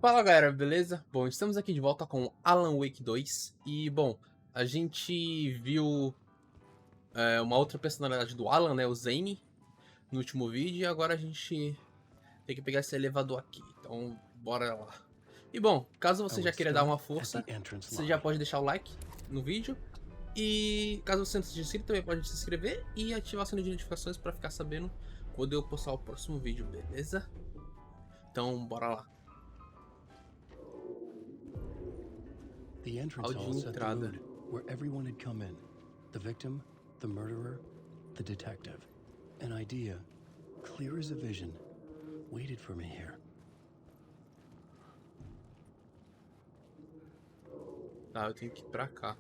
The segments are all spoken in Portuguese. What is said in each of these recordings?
Fala galera, beleza? Bom, estamos aqui de volta com Alan Wake 2 e, bom, a gente viu uma outra personalidade do Alan, né, o Zane, no último vídeo e agora a gente tem que pegar esse elevador aqui, então bora lá. E bom, caso I você já would queira dar uma start at the força, entrance você já lobby. pode deixar o like no vídeo e caso você não seja inscrito também pode se inscrever e ativar o sininho de notificações para ficar sabendo quando eu postar o próximo vídeo, beleza? Então bora lá. The entrance Áudio hall de set the entrada. mood where everyone had come in. The victim, the murderer, the detective. An idea, clear as a vision, waited for me here. Tá, eu tenho que ir pra cá.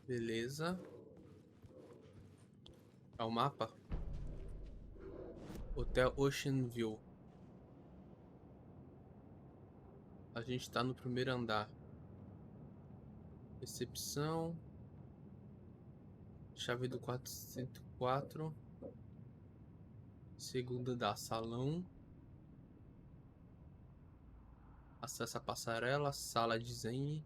Beleza. É o mapa? Hotel Ocean View. A gente tá no primeiro andar. Recepção. Chave do 404. Segundo andar, salão. Acesso à passarela. Sala de desenho.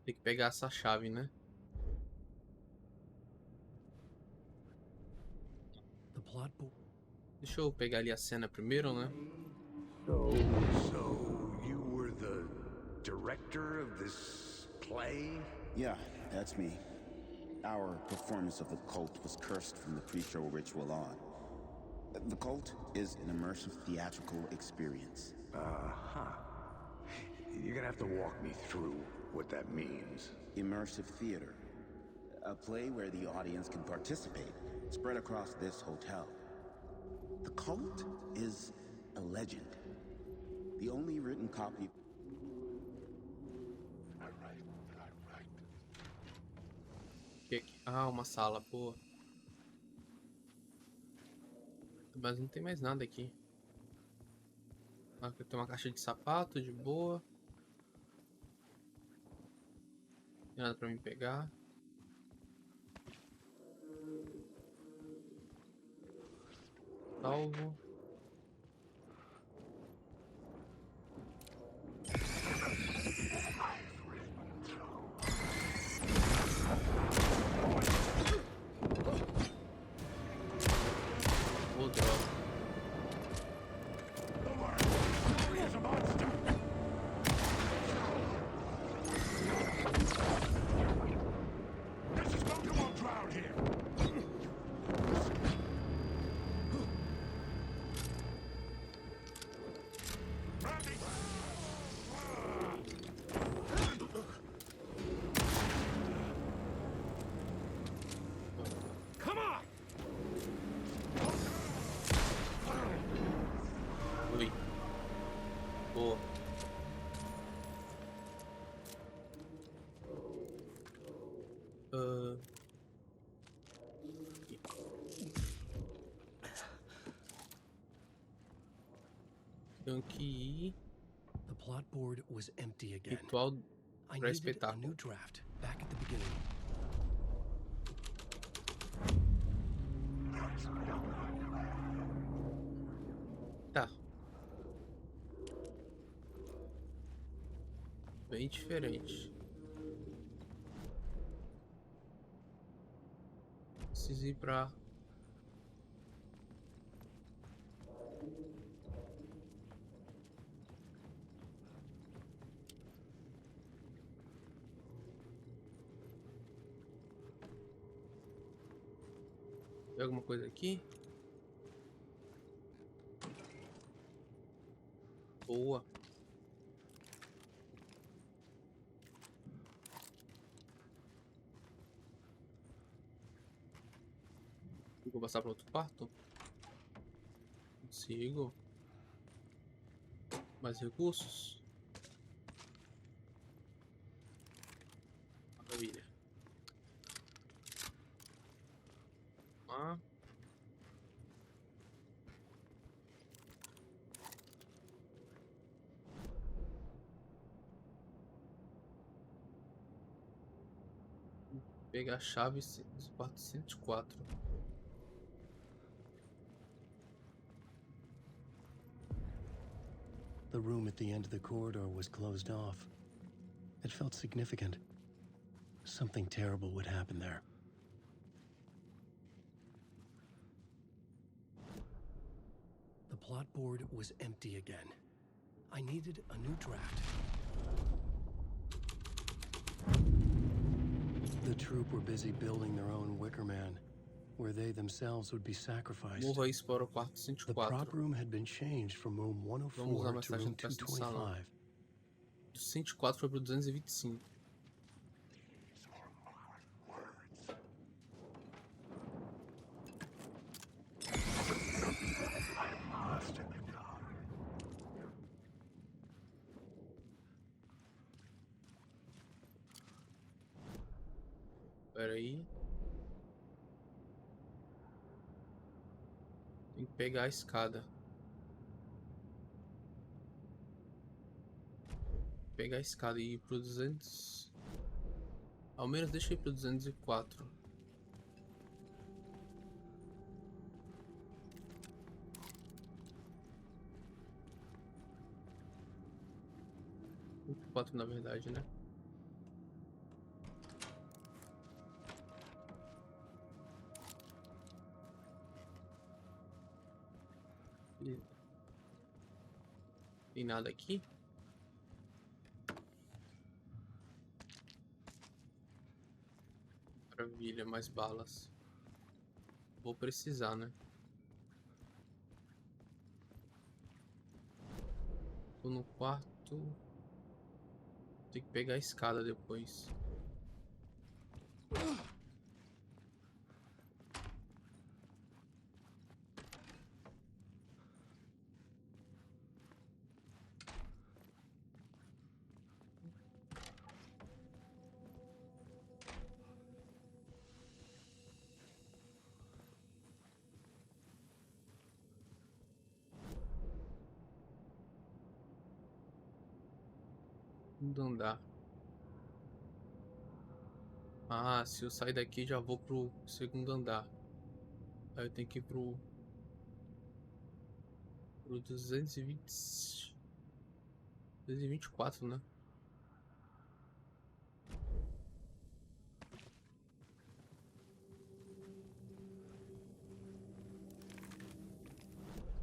Tem que pegar essa chave, né? The plot Deixa eu pegar ali a cena primeiro, né? So, so you were the director of this play? Yeah, that's me. Our performance of the cult was cursed from the pre-show ritual on. The cult is an immersive theatrical experience. Uh-huh. You're gonna have to walk me through what that means. Immersive theater. A play where the audience can participate, spread across this hotel. The cult is a legend. The only written copy... Ah, uma sala, pô. Mas não tem mais nada aqui. Aqui tem uma caixa de sapato, de boa. Não tem nada pra mim pegar. Salvo. Ô, droga. Ui. Boa. Tenho que ir. The plot board was empty again. Ritual I pra needed a new espetáculo. draft back at the beginning. Tá. Bem diferente. Preciso ir pra... Tem alguma coisa aqui? Boa. Vou passar para outro quarto? Consigo. Mais recursos? Maravilha. Ah. Pegar a chave 404. The room at the end of the corridor was closed off. It felt significant. Something terrible would happen there. The plot board was empty again. I needed a new draft. The troupe were busy building their own Wicker Man, where they themselves would be sacrificed. Mova isso para o quarto The prop 104. room had been changed from room Vamos usar 104 mais to tarde room no teste do salão. 225. Do 104 foi pro 225. Pera aí. Tem que pegar a escada. Pegar a escada e ir pro 200. Ao menos deixa eu ir pro 204. Quatro na verdade, né? Tem nada aqui? Maravilha, mais balas. Vou precisar, né? Tô no quarto. Tem que pegar a escada depois. Segundo andar. Ah, se eu sair daqui já vou pro segundo andar. Aí eu tenho que ir pro 220... 224, né?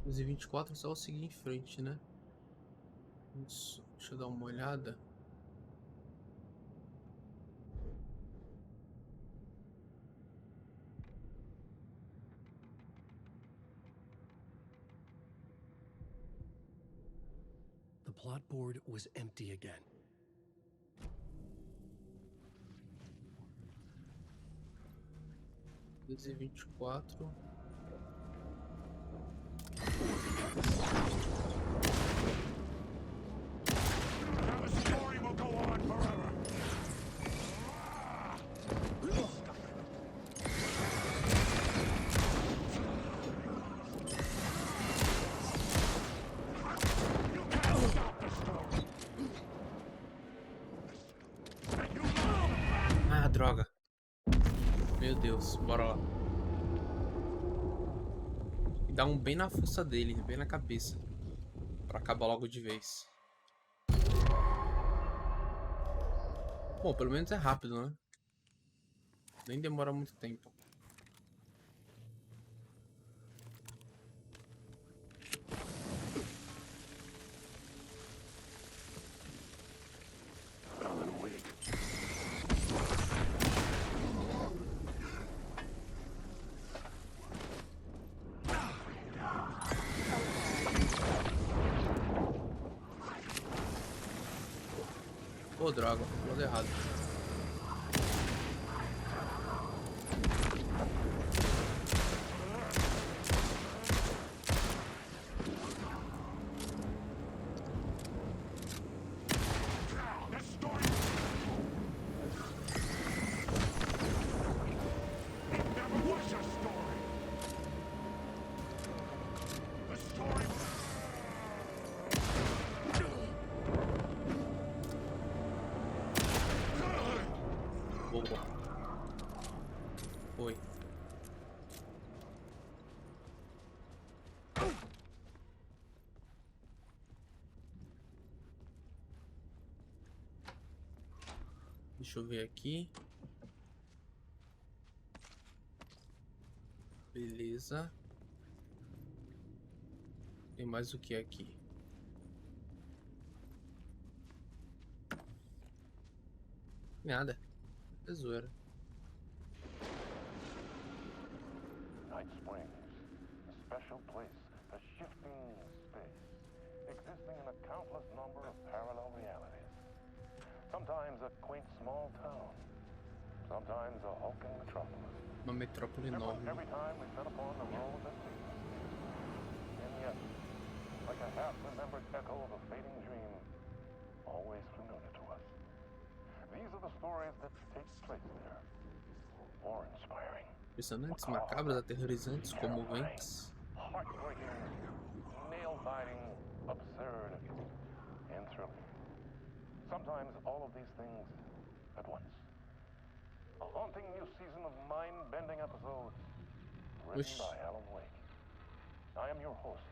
E 24 é só eu seguir em frente, né? Isso. Deixa eu dar uma olhada. The plot board was empty again. E 24. The story will go on forever. You can't stop the story. And you will. Ah, droga. Meu Deus, bora lá. E dá um bem na fuça dele, bem na cabeça. Pra acabar logo de vez. Bom, pelo menos é rápido, né? Nem demora muito tempo. Alan Wake. Pô, droga, pulou errado. The story. It never was a story. The story. Deixa eu ver aqui. Beleza. Tem mais o que aqui? Nada. É zoeira. Night Springs, a special place, a shifting space, existing in a countless number of parallel realities. Sometimes a quaint small town, sometimes a hulking metropolis. Uma metrópole Different enorme. every time we set upon the road that leads us. And yet, like a half-remembered echo of a fading dream, always familiar to us. These are the stories that take place there. Awe-inspiring, Impressionantes, macabras, aterrorizantes, comoventes. heartbreaking, nail-biting, absurd, and thrilling. Sometimes all of these things at once. A haunting new season of mind-bending episodes written Oxi. by Alan Wake. I am your host,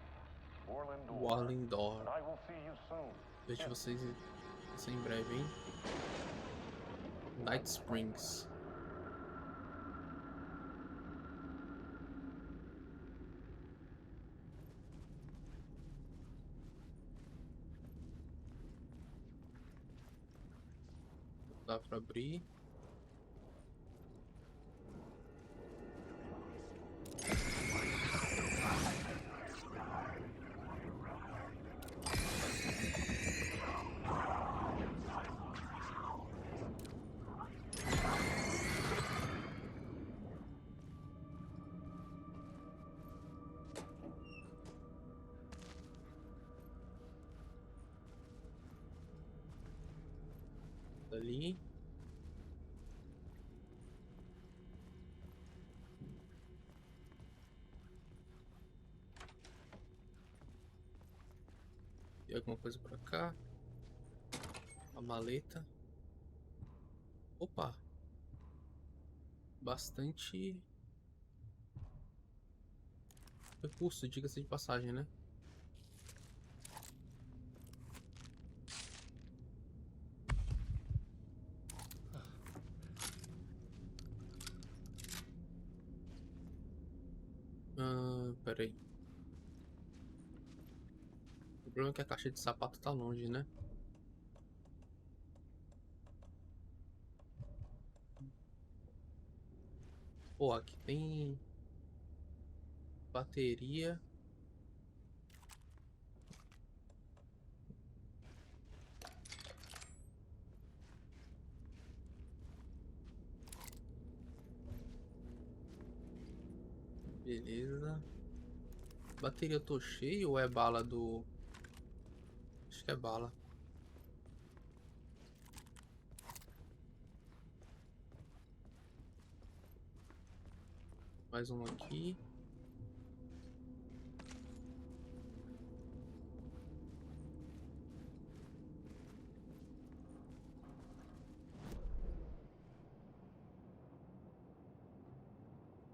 Warling Door. and I will see you soon. Vejo vocês em breve, hein? Night Springs. Dá pra abrir. Ali. Tem alguma coisa pra cá? Uma maleta. Opa! Bastante recurso, diga-se de passagem, né? Peraí. O problema é que a caixa de sapato tá longe, né? Pô, aqui tem bateria. Beleza. Bateria eu tô cheio ou é bala do... Acho que é bala. Mais um aqui.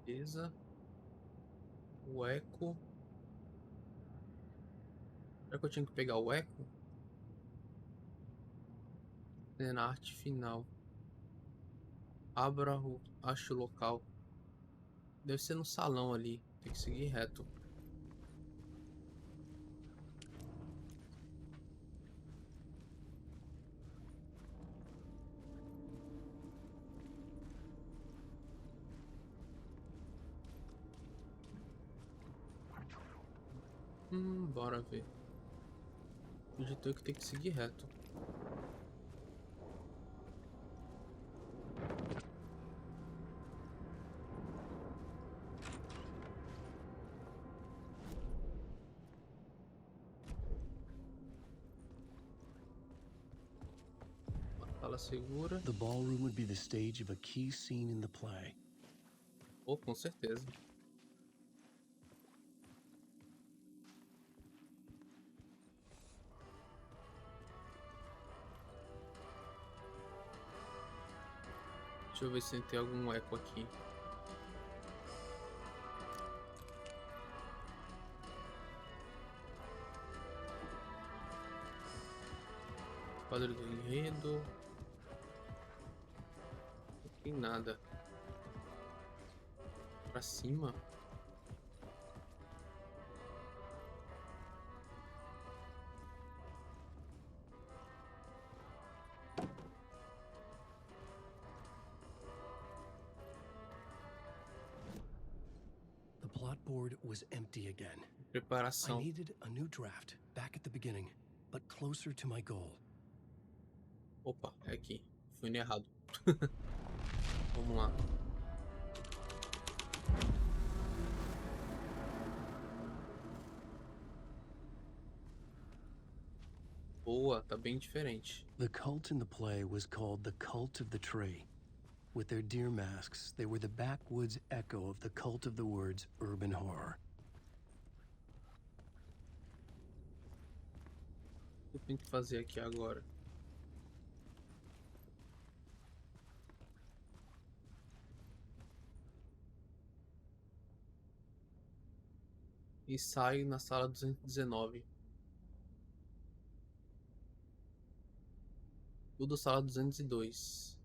Beleza. O eco. Será que eu tinha que pegar o eco? Na arte final. Abra o acho local. Deve ser no salão ali. Tem que seguir reto. Bora ver. Acredito que tem que seguir reto. Fala segura. The ballroom would be the stage of a key scene in the play. Oh, com certeza. Deixa eu ver se tem algum eco aqui. Quadro do enredo. tem nada. Pra cima? The plot board was empty again. I Preparação. needed a new draft, back at the beginning, but closer to my goal. Opa, é aqui. Fui no errado. Vamos lá. Boa, tá bem diferente. The cult in the play was called the Cult of the Tree. With their deer masks, they were the backwoods echo of the cult of the word's urban horror. O que eu tenho que fazer aqui agora? E saio na sala 219. Tudo sala 202.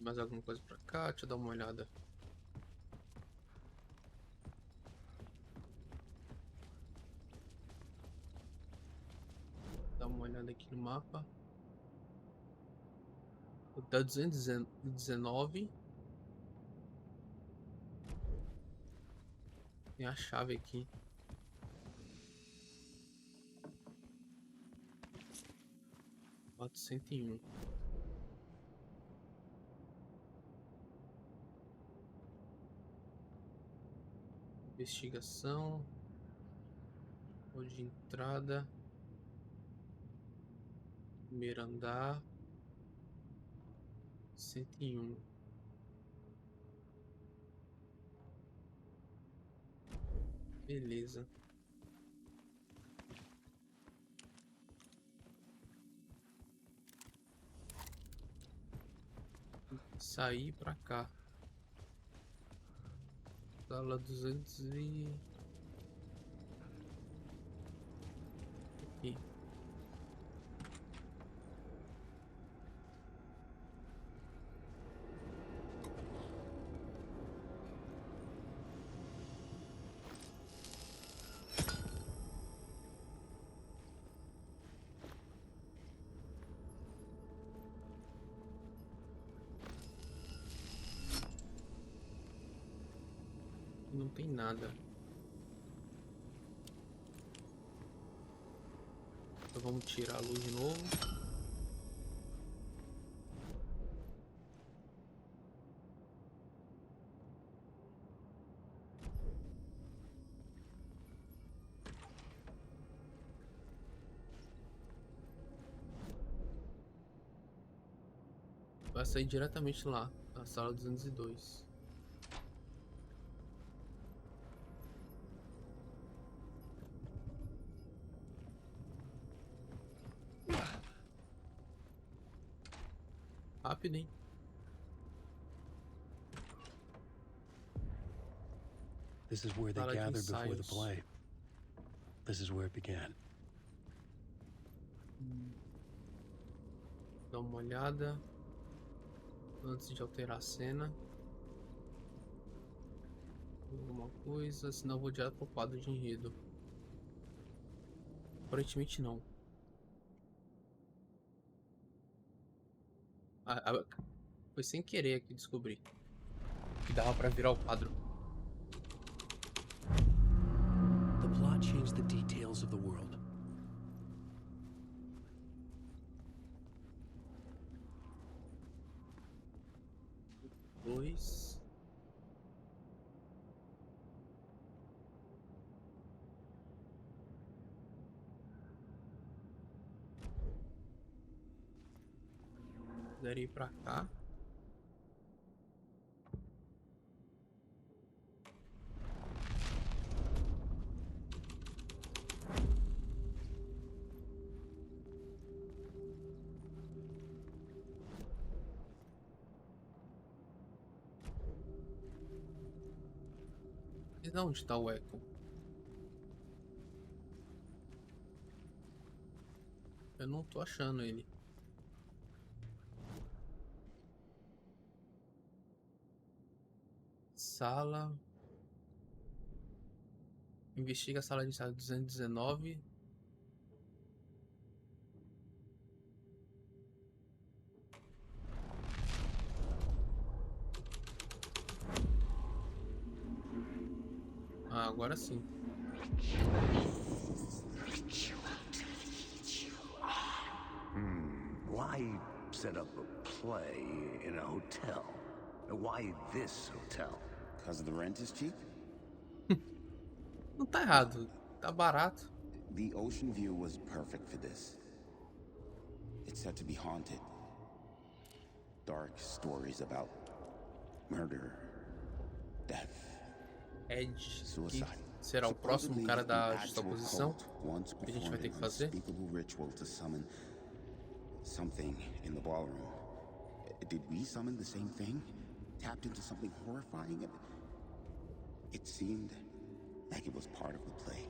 Mais alguma coisa pra cá? Deixa eu dar uma olhada. Dá uma olhada aqui no mapa. O da 219. Tem a chave aqui. Cento e um. Investigação. Hall de entrada. Primeiro andar. 101. Beleza. Sair pra cá. Sala 200 e... Aqui. Não tem nada. Então vamos tirar a luz de novo. Vai sair diretamente lá, na sala 202. Rápido, hein? This is where they Sala de gathered before the ensaios. play. This is where it began. Dá uma olhada antes de alterar a cena. Alguma coisa, senão eu vou direto pro quadro de enredo. Aparentemente não. Foi sem querer que descobri que dava pra virar o quadro. The plot changed the details of the world. Dois. Quiser ir pra cá. E onde está o eco? não tô achando ele. Sala. Investiga a sala de estar 219. Ah, agora sim. Why set up a play in a hotel? Why this hotel? Because the rent is cheap? Não tá errado. Tá barato. The ocean view was perfect for this. It's said to be haunted. Dark stories about murder, death, Ed, que suicide. será o próximo cara da Supposedly, justa an actual oposição. cult once Que a gente vai ter que performed fazer. an unspeakable ritual to summon something in the ballroom. Did we summon the same thing? Tapped into something horrifying? It seemed like it was part of the play,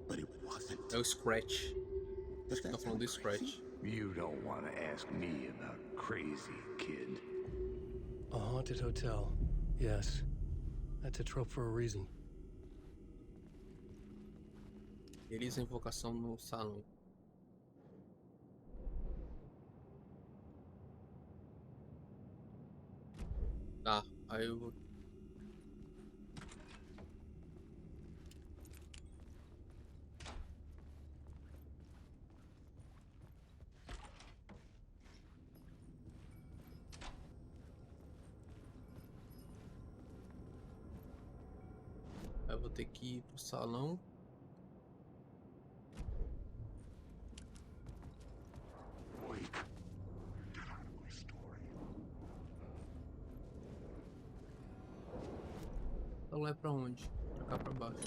but it wasn't. É o Scratch. Acho que tá falando do Scratch. You don't want to ask me about crazy, kid. A haunted hotel. Yes. That's a trope for a reason. Realiza a invocação no salão. Tá, aí eu vou... Aí eu vou ter que ir pro salão. Salão é pra onde? Pra cá, pra baixo.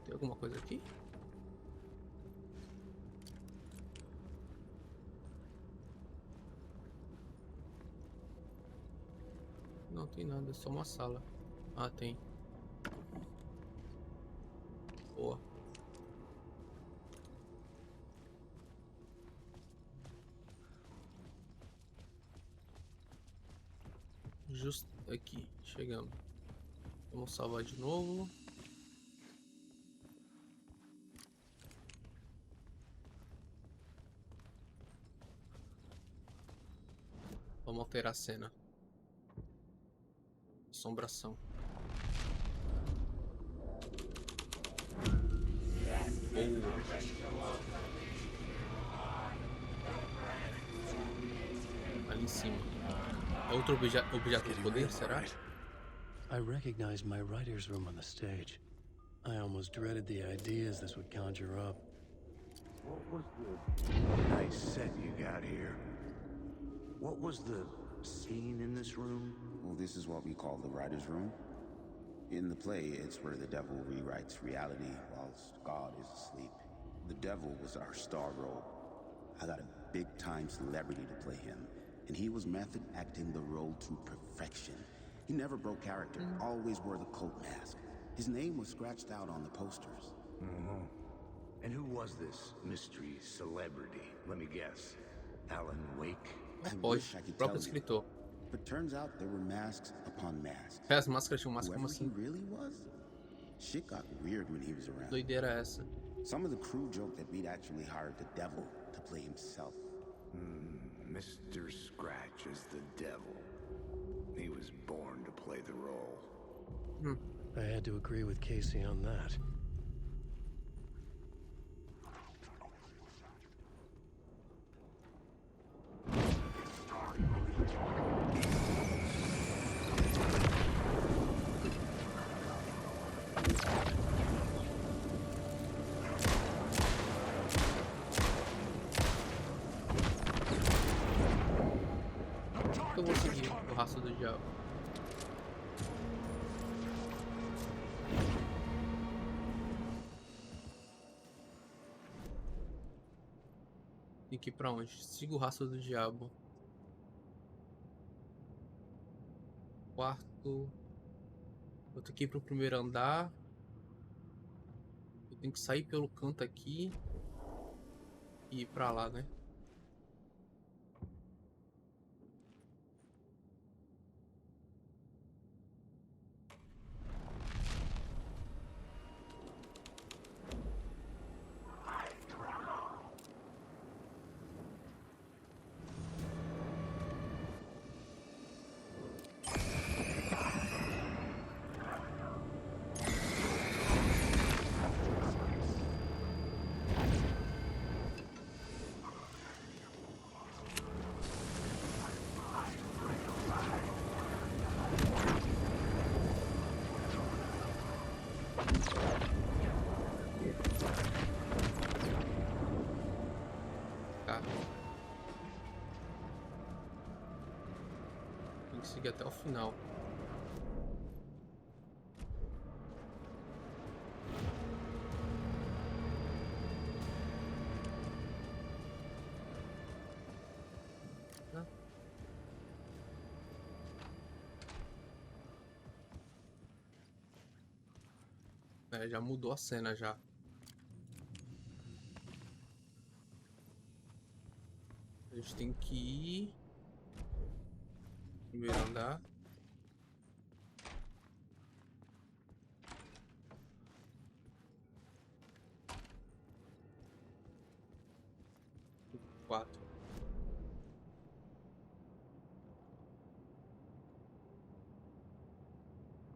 Tem alguma coisa aqui? Não tem nada, é só uma sala. Ah, tem. Boa. Justo aqui, chegamos. Vamos salvar de novo. Vamos alterar a cena. Assombração. Ali em cima. É outro objeto de poder, será? I recognized my writer's room on the stage. I almost dreaded the ideas this would conjure up. What was the nice set you got here? What was the scene in this room? Well, this is what we call the writer's room. In the play, it's where the devil rewrites reality whilst God is asleep. The devil was our star role. I got a big-time celebrity to play him, and he was method acting the role to perfection. He never broke character, always wore the cult mask. His name was scratched out on the posters. And who was this mystery celebrity? Let me guess. Alan Wake? I Pode, wish I o could próprio tell you, escritor. but turns out there were masks upon masks. As máscaras tinham máscara, como Whoever he assim? really was, shit got weird when he was around. Doideira é essa? Some of the crew joked that we'd actually hired the devil to play himself. Mr. Scratch is the devil. He was born to play the role. I had to agree with Casey on that. Eu vou seguir o rastro do diabo. Tem que ir pra onde? Siga o rastro do diabo. Quarto. Eu tenho que ir pro primeiro andar. Eu tenho que sair pelo canto aqui. E ir pra lá, né? Tá. Tem que seguir até o final. Tá. É, já mudou a cena já. A gente tem que ir. Primeiro andar. Quatro.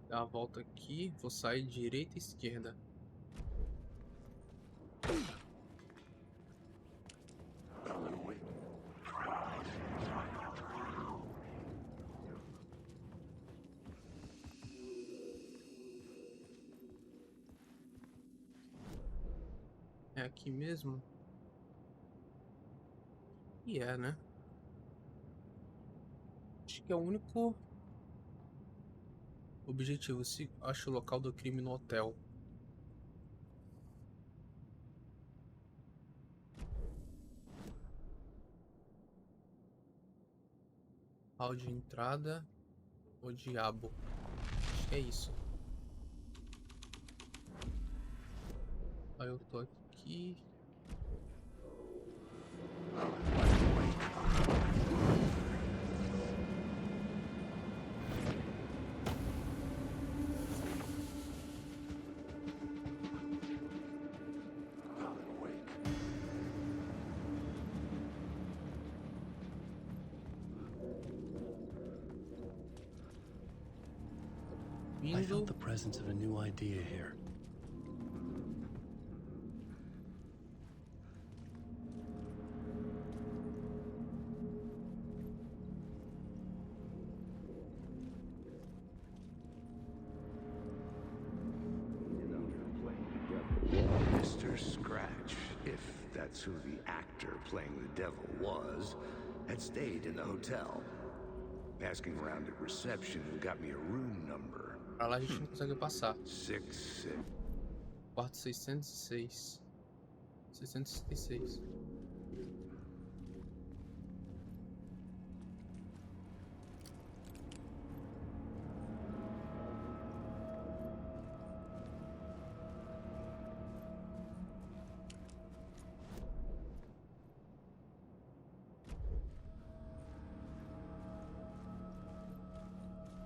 Dar a volta aqui. Vou sair direita e esquerda. É aqui mesmo? E é, né? Acho que é o único objetivo. Se acha o local do crime no hotel. Hall de entrada. O diabo. Acho que é isso. Aí eu tô aqui. I felt Vindo. the presence of a new idea here. Mr. Scratch, if that's who the actor playing the devil was, had stayed in the hotel. Asking around at reception got me a room number. Pra lá a gente não consegue passar. 66. Quarto 606. 666.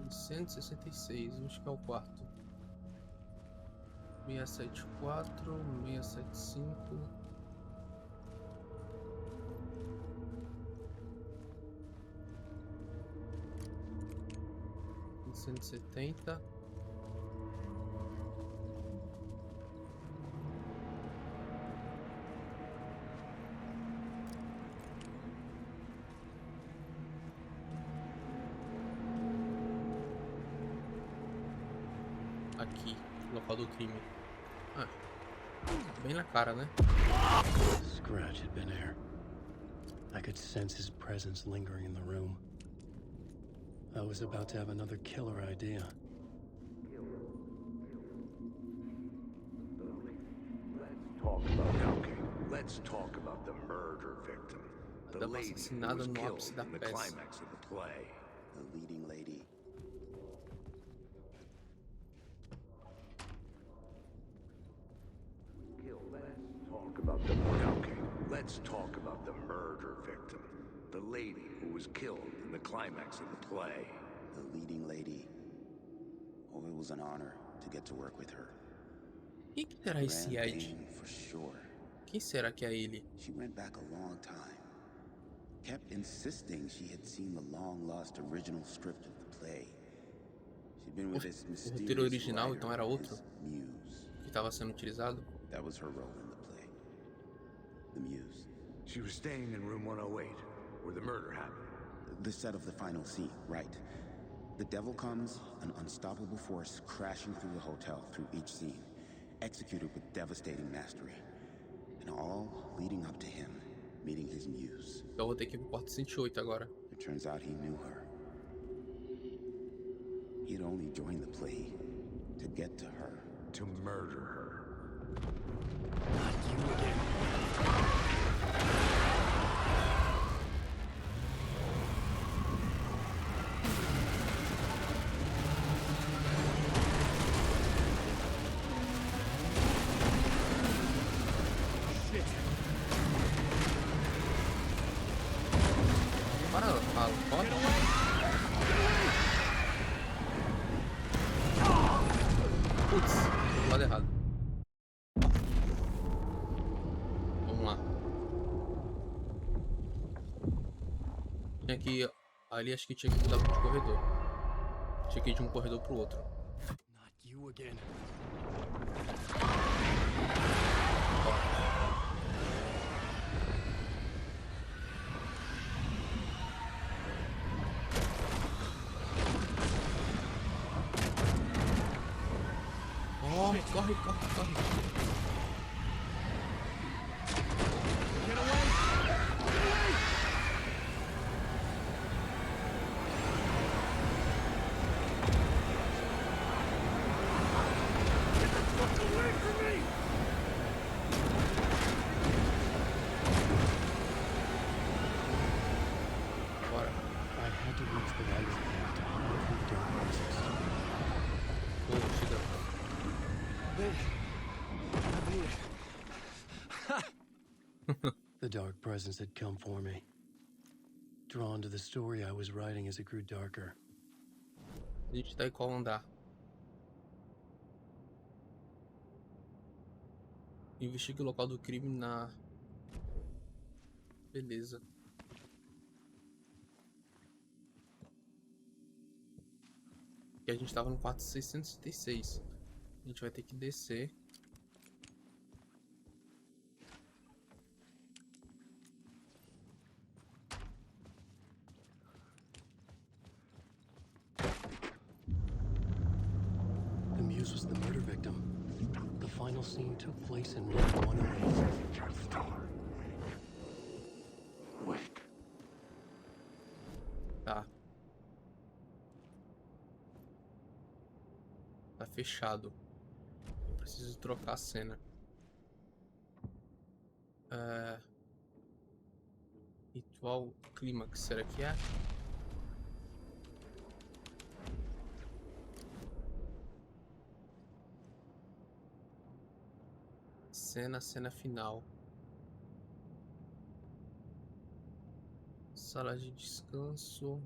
Cento e sessenta e seis, acho que é o quarto. 674, 675. Cento e setenta. Aqui, local do crime. Ah, bem na cara, né? Scratch had been here. I could sense his presence lingering in the room. I was about to have another killer idea. Talk about it. Okay, let's talk about the murder victim. The Dama lady who assassinada was no killed ápice da in the peça. climax of the play. The leading lady. Let's talk about the murder victim. The lady who was killed in the climax of the play. The leading lady. Oh, it was an honor to get to work with her. Quem que será esse Grand Ed? thing for sure. Quem será que é ele? She went back a long time. Kept insisting she had seen the long-lost original script of the play. She'd been with this O roteiro mysterious original writer então era and outro his muse. que estava sendo utilizado? That was her role in the play. The muse. She was staying in room 108, where the murder happened. The set of the final scene, right. The devil comes, an unstoppable force crashing through the hotel through each scene, executed with devastating mastery. And all leading up to him meeting his muse. Então eu vou ter que ir pro Parte 108 agora. It turns out he knew her. He'd only joined the play to get to her. To murder her. Para, fala, pode? Putz, tô do lado errado. Vamos lá. Tinha que... Ali acho que tinha que mudar de corredor. Tinha que ir de um corredor pro outro. Not you again. Corre, corre, corre, corre. Bora. I had to reach the right path to hide from the dark forces. Vou chegar. The dark presence had come for me. Drawn to the story I was writing as it grew darker. A gente tá em qual andar? Investigue o local do crime na... Beleza. E a gente tava no quarto 666. A gente vai ter que descer. The muse was the murder victim. The final scene took place in room 108. Just tell her. Wait. Tá. Tá fechado. Eu preciso trocar a cena. Ritual clímax, será que é? Cena final. Sala de descanso.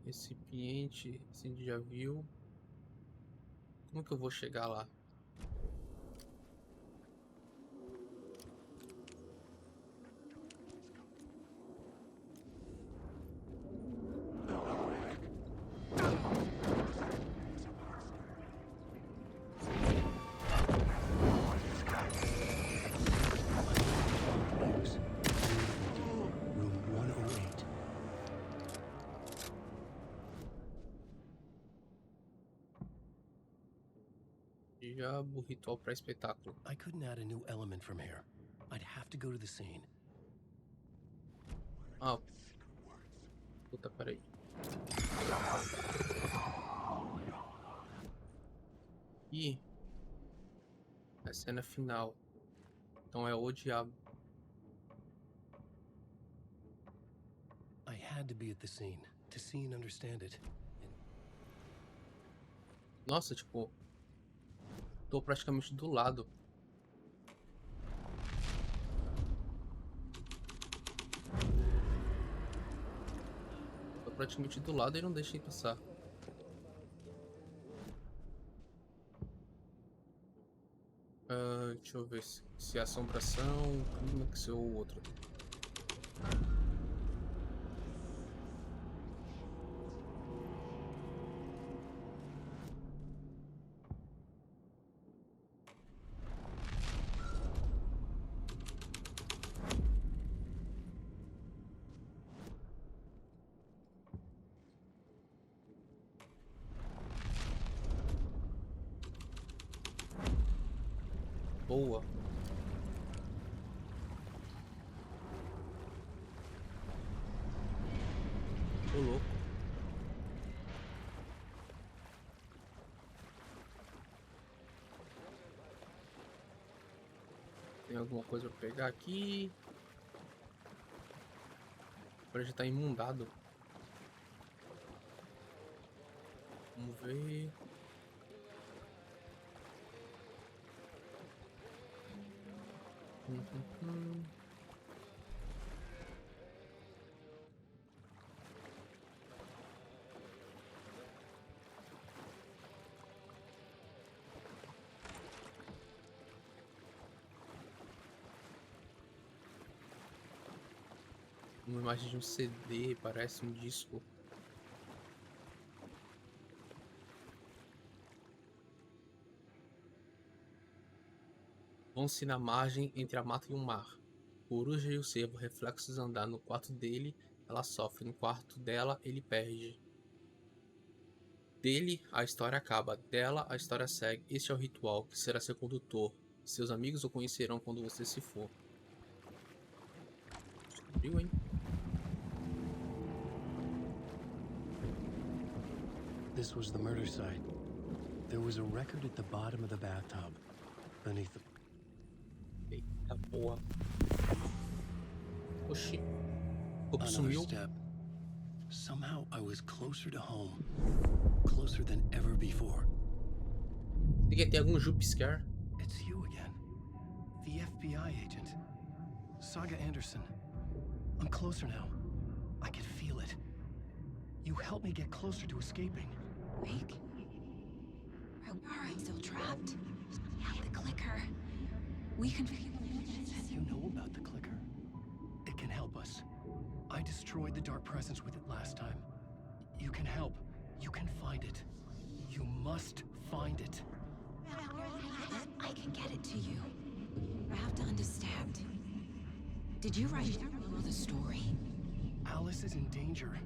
Recipiente, a gente já viu. Como que eu vou chegar lá? Muse. Room 108. Diabo, ritual para espetáculo. I couldn't add a new element from here. I'd have to go to the scene. Ah, puta, peraí. E a cena final. Então é o diabo. I had to be at the scene to see and understand it. Nossa, tipo, tô praticamente do lado. Tô praticamente do lado e não deixei passar. Deixa eu ver se é assombração, clímax ou outro. Boa. Tô louco. Tem alguma coisa pra pegar aqui? Agora já tá imundado. Vamos ver. Uma imagem de um CD, parece um disco. Vão-se na margem entre a mata e o mar. Coruja e o cervo reflexos andar no quarto dele, ela sofre. No quarto dela, ele perde. Dele, a história acaba. Dela, a história segue. Este é o ritual, que será seu condutor. Seus amigos o conhecerão quando você se for. Descobriu, hein? This was the murder site. There was a record at the bottom of the bathtub, beneath the... Eita boa. Oxi. O corpo Another sumiu. step. Somehow I was closer to home. Closer than ever before. Tem que ter algum jump scare. It's you again. The FBI agent. Saga Anderson. I'm closer now. I can feel it. You helped me get closer to escaping. Wake? Are we still trapped? The clicker. We can... You know about the clicker? It can help us. I destroyed the dark presence with it last time. You can help. You can find it. You must find it. I can get it to you. I have to understand. Did you write the story? Alice is in danger.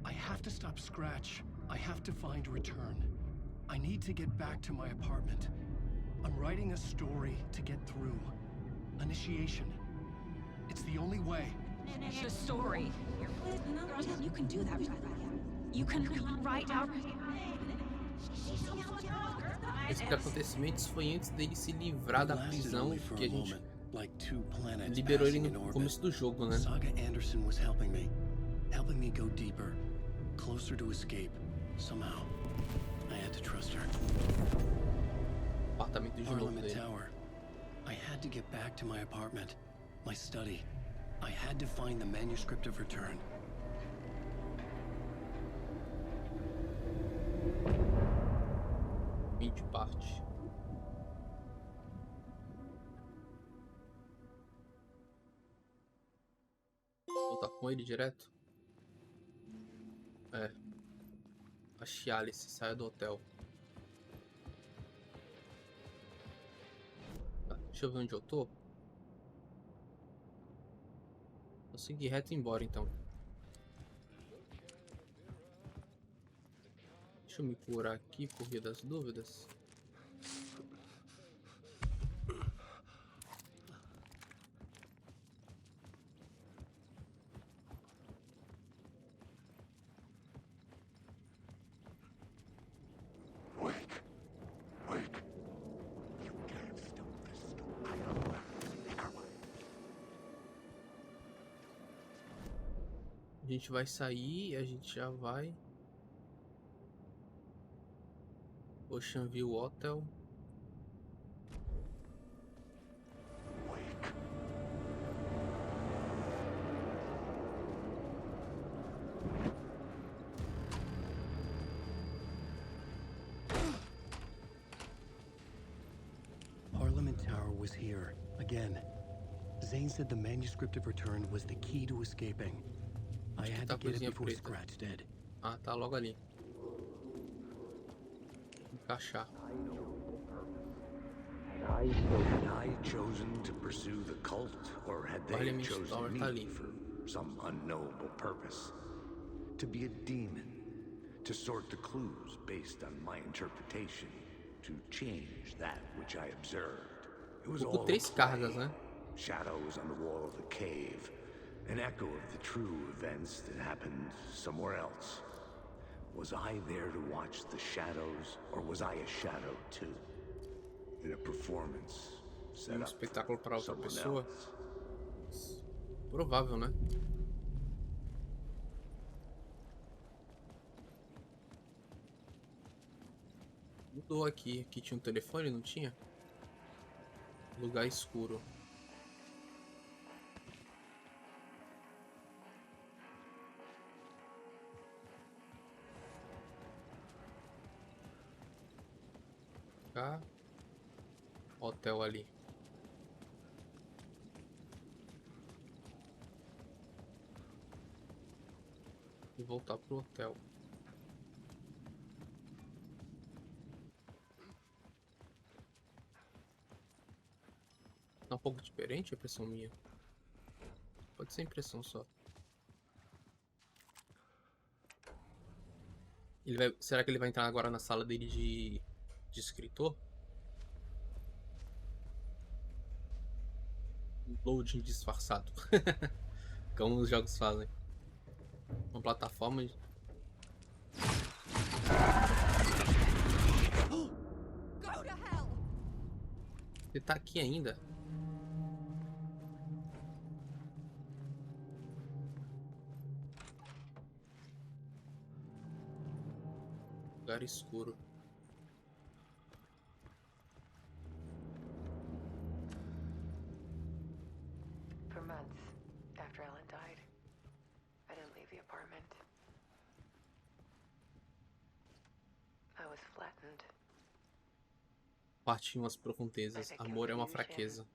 I have to stop Scratch. I have to find Return. I need to get back to my apartment. I'm writing a story to get through. Initiation. It's the only way. The story. You can do that. You can write out... Esses acontecimentos foi antes dele se livrar da prisão que a gente liberou ele no começo do jogo, né? Saga Anderson was helping me go deeper, closer to escape. Somehow, I had to trust her. Apartamento de novo Parliament dele. Tower. I had to get back to my apartment, my study. I had to find the manuscript of Return. De parte. Voltar com ele direto? É. Achei Alice, saia do hotel. Tá, deixa eu ver onde eu tô. Vou seguir reto e ir embora então. Deixa eu me curar aqui por via das dúvidas. Wake. You can't stop this. I know. A gente vai sair e a gente já vai. Ocean View Hotel. Wake. Parliament Tower was here, again. Zane said the manuscript of Return was the key to escaping. I Acho que had tá to a get it coisinha before preta. Scratch did. Ah, tá logo ali. Encaixar. Had I chosen to pursue the cult, or had they Parliament chosen Tower me tá ali. for some unknowable purpose? To be a demon, to sort the clues based on my interpretation, to change that which I observed. It was Ficou all a 3 play. cargas, né? Shadows on the wall of the cave, an echo of the true events that happened somewhere else. Was I there to watch the shadows, or was I a shadow too? In a performance set up Espetáculo para for outra someone pessoa. else. Provável, né? Mudou aqui. Aqui tinha um telefone, não tinha? Lugar escuro. Cá. Hotel ali. E voltar pro hotel. Tá um pouco diferente a impressão minha. Pode ser impressão só. Será que ele vai entrar agora na sala dele de escritor? Loading disfarçado. Como os jogos fazem. Uma plataforma de... Go to hell! Ele tá aqui ainda? Lugar escuro. For months after Ellen died, I didn't leave the apartment. I was flattened. Parte em umas profundezas. Amor é uma fraqueza.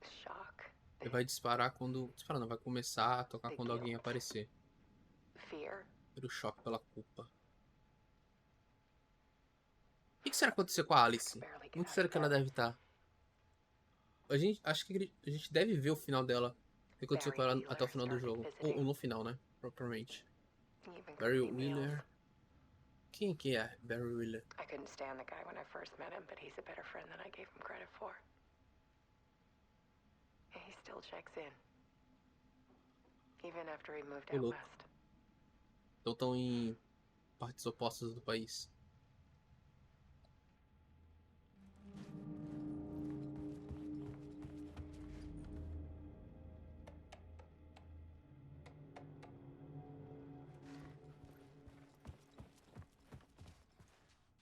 Shock. Ele vai disparar quando... Disparar não, vai começar a tocar quando alguém aparecer. Fear. Pelo choque, pela culpa. O que será que aconteceu com a Alice? Onde será que ela deve estar? Acho que a gente deve ver o final dela. O que aconteceu com ela até o final do jogo. Ou no final, né? Propriamente. Barry Wheeler. Quem que é Barry Wheeler? I couldn't stand the guy when I first met him, but he's a better friend than I gave him credit for. And he still checks in. Even after he moved out louco. west. Então estão em partes opostas do país.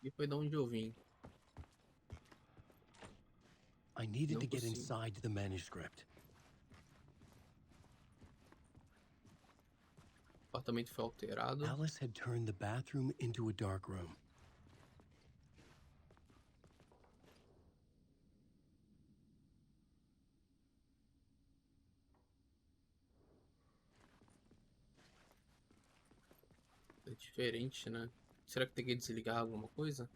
E foi de onde eu vim. I needed Não to get consigo. inside the manuscript. O apartamento foi alterado. Alice had turned the bathroom into a dark room. É diferente, né? Será que tem que desligar alguma coisa?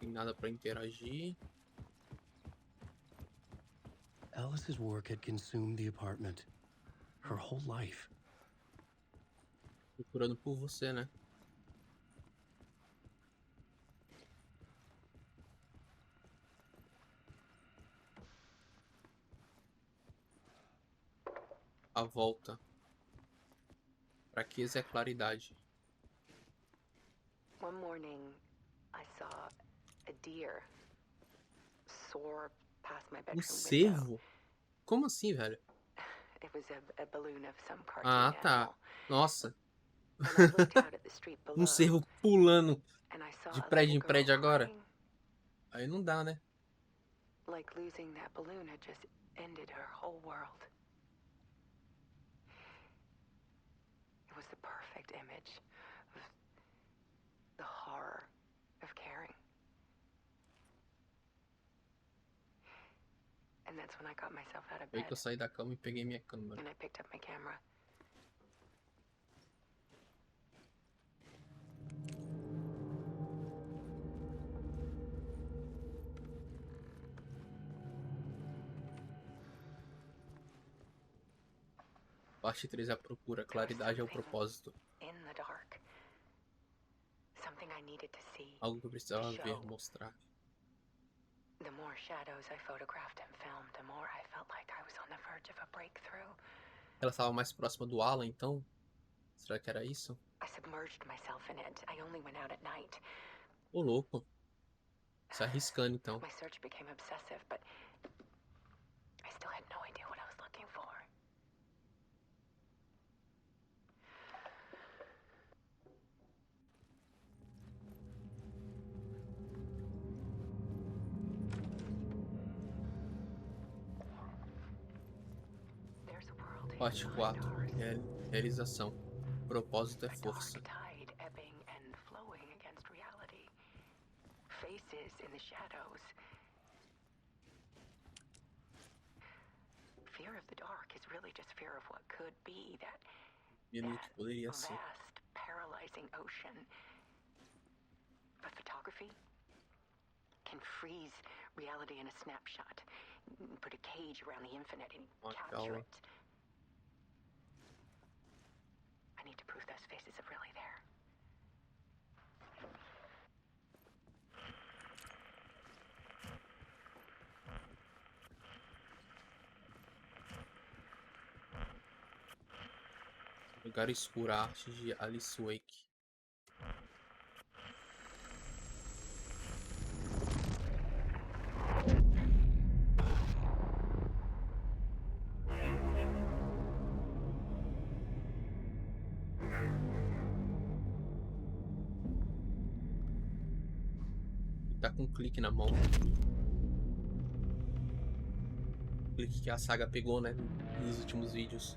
Tem nada pra interagir. Alice's work had consumed the apartment. Her whole life. Procurando por você, né? A volta. Fraqueza é a claridade. One morning, I saw a deer soar past my bedroom window. cervo? Como assim, velho? It was a balloon of some cartoon Ah, tá. animal. Nossa. And I looked out at the street below, Cervo pulando and I saw de a prédio little em girl prédio agora. crying, Aí não dá, né? like losing that balloon had just ended her whole world. It was the perfect image of the horror of caring. And that's when I got myself out of Foi bed, que eu saí da cama e peguei minha câmera. and I picked up my camera. Parte 3 é a procura, claridade é o propósito. In the dark. Something I needed to see. Algo que eu precisava ver, mostrar. The more shadows I photographed and filmed, the more I felt like I was on the verge of a breakthrough. Ela estava mais próxima do Alan, então? Será que era isso? I submerged myself in it. I only went out at night. Ô, louco. Se arriscando, então. My search became obsessive, but I still had no idea what I was looking for. There's a world Parte hidden 4. behind ours. Realização. Propósito é A força. dark tide ebbing and flowing against reality. Faces in the shadows. Fear of the dark is really just fear of what could be, that Vendo o que poderia ser. vast, paralyzing ocean. But photography can freeze reality in a snapshot. Put a cage around the infinite and capture it. I need to prove those faces are really there. Lugar escuro, a arte de Alice Wake. Tá com um clique na mão. Clique que a Saga pegou, né? Nos últimos vídeos.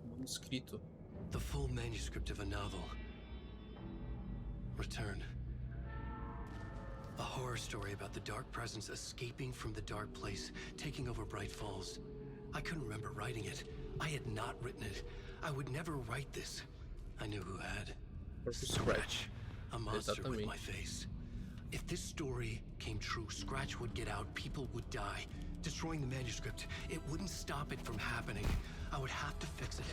Manuscrito. The full manuscript of a novel. Return. A horror story about the dark presence escaping from the dark place, taking over Bright Falls. I couldn't remember writing it. I had not written it. I would never write this. I knew who had. Scratch. A monster with my face. If this story came true, Scratch would get out, people would die. Destroying the manuscript, it wouldn't stop it from happening. I would have to fix it,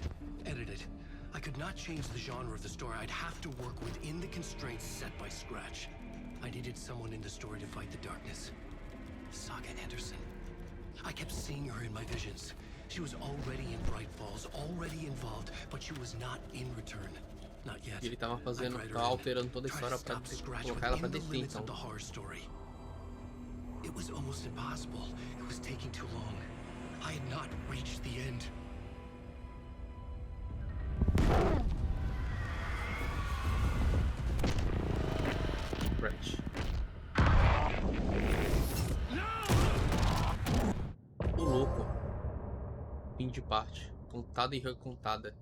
edit it. I could not change the genre of the story. I'd have to work within the constraints set by Scratch. I needed someone in the story to fight the darkness. Saga Anderson. I kept seeing her in my visions. She was already in Bright Falls, already involved, but she was not in Return. Not yet. Ele tava fazendo, tava alterando toda a história pra colocar ela pra deter, então. It was almost impossible. It was taking too long. I had not reached the end. Scratch. Tô louco. Fim de parte. Contada e recontada.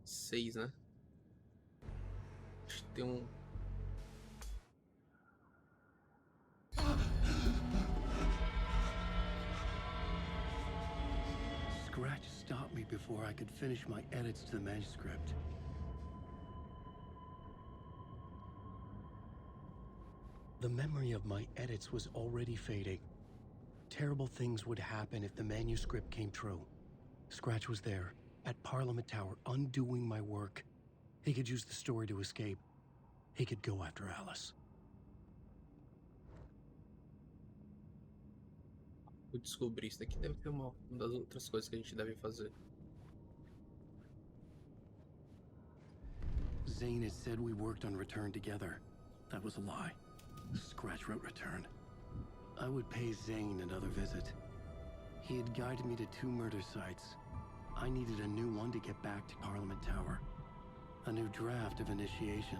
6, né? Acho que tem um... Scratch stopped me before I could finish my edits to the manuscript. The memory of my edits was already fading. Terrible things would happen if the manuscript came true. Scratch was there, at Parliament Tower undoing my work. He could use the story to escape. He could go after Alice. Eu descobri isso daqui, deve ter uma das outras coisas que a gente deve fazer. Zane had said we worked on Return together. That was a lie. Scratch wrote Return. I would pay Zane another visit. He had guided me to 2 murder sites. I needed a new one to get back to Parliament Tower. A new draft of initiation.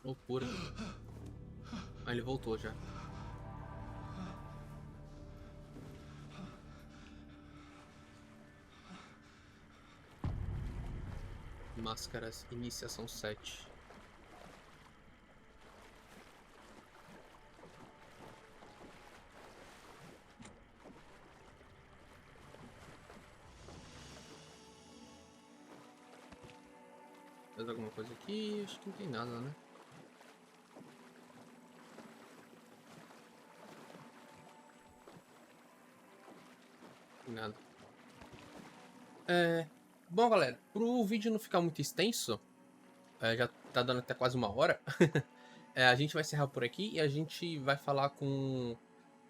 Loucura. Ah, ele voltou já. Máscaras, iniciação 7. Mais alguma coisa aqui? Acho que não tem nada, né? Nada. Bom, galera, pro vídeo não ficar muito extenso, já tá dando até quase 1 hora, a gente vai encerrar por aqui e a gente vai falar com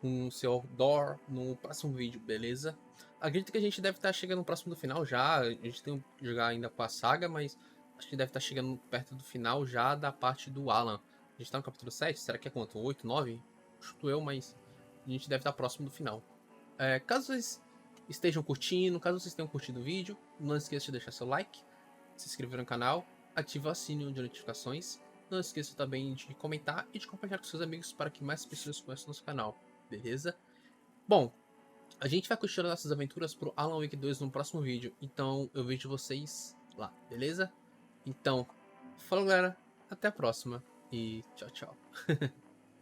o seu Door no próximo vídeo, beleza? Acredito que a gente deve estar chegando próximo do final já, a gente tem que jogar ainda com a saga, mas acho que deve estar chegando perto do final já da parte do Alan. A gente tá no capítulo 7, será que é quanto? 8, 9? Chuto eu, mas a gente deve estar próximo do final. Caso vocês estejam curtindo, caso vocês tenham curtido o vídeo, não esqueça de deixar seu like, se inscrever no canal, ativar o sininho de notificações, não esqueça também de comentar e de compartilhar com seus amigos para que mais pessoas conheçam nosso canal, beleza? Bom, a gente vai continuar nossas aventuras pro Alan Wake 2 no próximo vídeo, então eu vejo vocês lá, beleza? Então, falou galera, até a próxima e tchau, tchau.